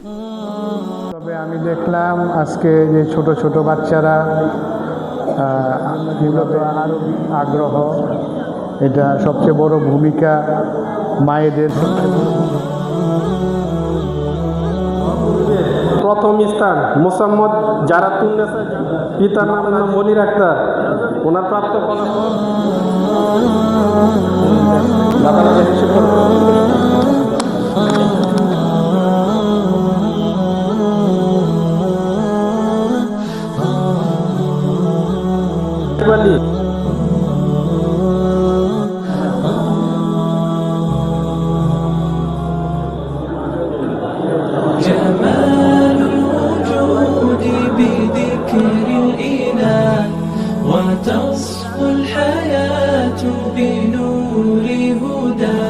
তবে আমি দেখলাম আজকে যে ছোট ছোট বাচ্চারা মূলত আরও আগ্রহ, এটা সবচেয়ে বড় ভূমিকা মায়েদের। প্রথম স্থান মোসাম্মদ জারাতুন্নেসা, পিতার নাম হলো মনির আক্তার, ওনার প্রাপ্ত ফলাফল جمال الوجود بذكر الإله وتصفو الحياة بنور هدى.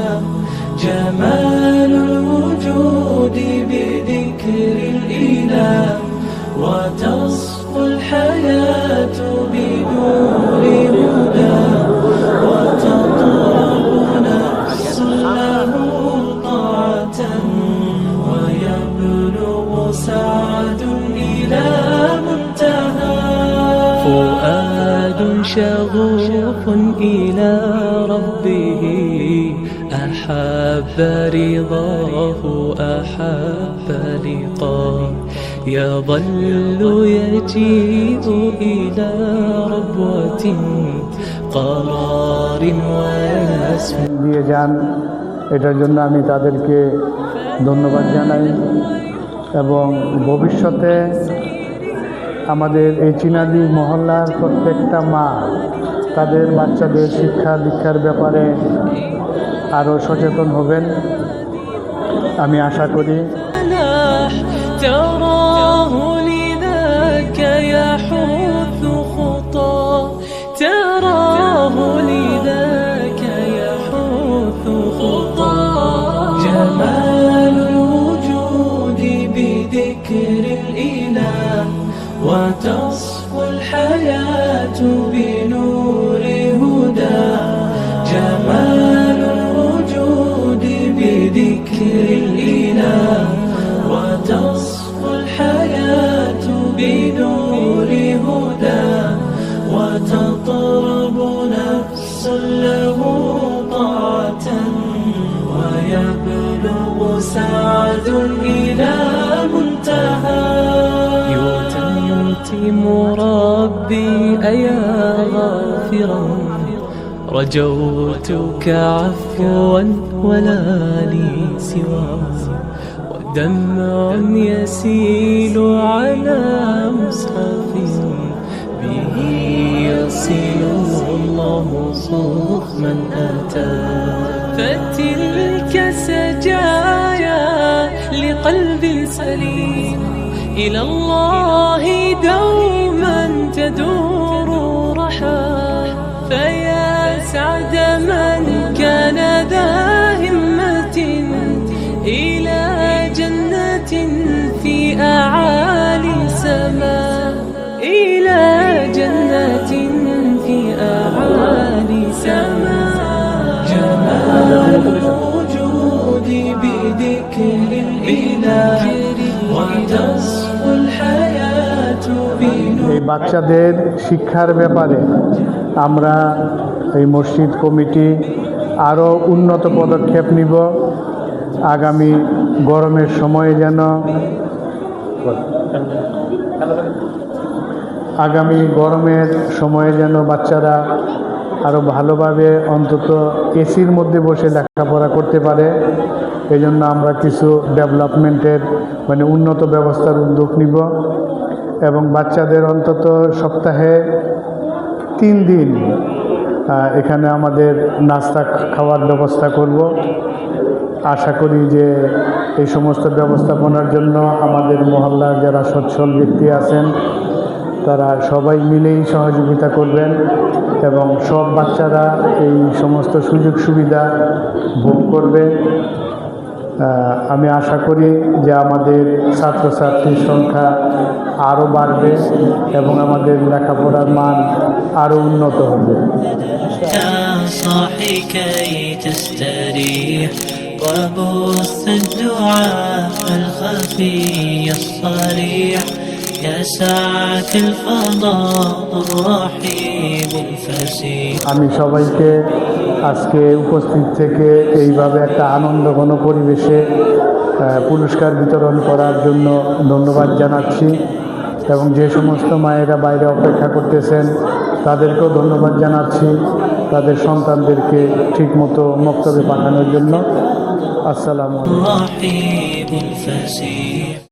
جمال الوجود بذكر الإله وتصفو الحياة بنور هدى. وتطرب نفس له طاعة ويبلغ سعد إلى منتهى. فؤاد شغوف إلى ربه أحب رضاه أحب لقاه. يظل يجيء إلى ربوة قرار ويسمع দিয়ে যান, এটার জন্য আমি তাদেরকে ধন্যবাদ জানাই। এবং ভবিষ্যতে আমাদের এই চিনাদি মহল্লার প্রত্যেকটা মা তাদের বাচ্চাদের শিক্ষা দীক্ষার ব্যাপারে আরও সচেতন হবেন, আমি আশা করি। تراه لذاك يحث خطاه. تراه لذاك يحث خطاه. جمال الوجود بذكر الإله وتصفو الحياة بنور هدى. جمال الوجود بذكر الإله وتصفو الحياة بنور هدى. وتطرب نفس له طاعة ويبلغ سعد إلى منتهى. يتم ربي أيا غافرا رجوتك عفوا ولا لي سواه. ودمع يسيل على مصحف به يصل الله صوف من أتى. فتلك سجايا لقلب سليم إلى الله دوما تدور رحى. فيا سعد من كان ذا همة إلى جنة في أعالي سماء. إلى جنة في أعالي سماء. جمال الوجود بذكر الإله وتصفو الحياة بنور. এই বাচ্চাদের শিক্ষার ব্যাপারে আমরা এই মসজিদ কমিটি আরও উন্নত পদক্ষেপ নিব। আগামী গরমের সময়ে যেন বাচ্চারা আরও ভালোভাবে অন্তত এসির মধ্যে বসে লেখাপড়া করতে পারে। এই জন্য আমরা কিছু ডেভেলপমেন্টের উন্নত ব্যবস্থার উদ্যোগ নিব এবং বাচ্চাদের অন্তত সপ্তাহে 3 দিন এখানে আমাদের নাস্তা খাওয়ার ব্যবস্থা করব। আশা করি যে এই সমস্ত ব্যবস্থাপনার জন্য আমাদের মহল্লার যারা সচ্ছল ব্যক্তি আছেন তারা সবাই মিলেই সহযোগিতা করবেন এবং সব বাচ্চারা এই সমস্ত সুযোগ সুবিধা ভোগ করবে। আমি আশা করি যে আমাদের ছাত্রছাত্রীর সংখ্যা আরও বাড়বে এবং আমাদের লেখাপড়ার মান আরও উন্নত হবে। وبث الدعاء الخفي الصريح يا ساعة الفضاء الرحيب الفسيح আমি সবাইকে আজকে উপস্থিত থেকে এইভাবে একটা আনন্দঘন পরিবেশে পুরস্কার বিতরণ করার জন্য ধন্যবাদ জানাচ্ছি এবং যে সমস্ত মায়েরা বাইরে অপেক্ষা করতেছেন তাদেরকেও ধন্যবাদ জানাচ্ছি তাদের সন্তানদেরকে ঠিকমতো মক্তবে পাঠানোর জন্য। আসসালামু আলাইকুম। الرحيب الفسيح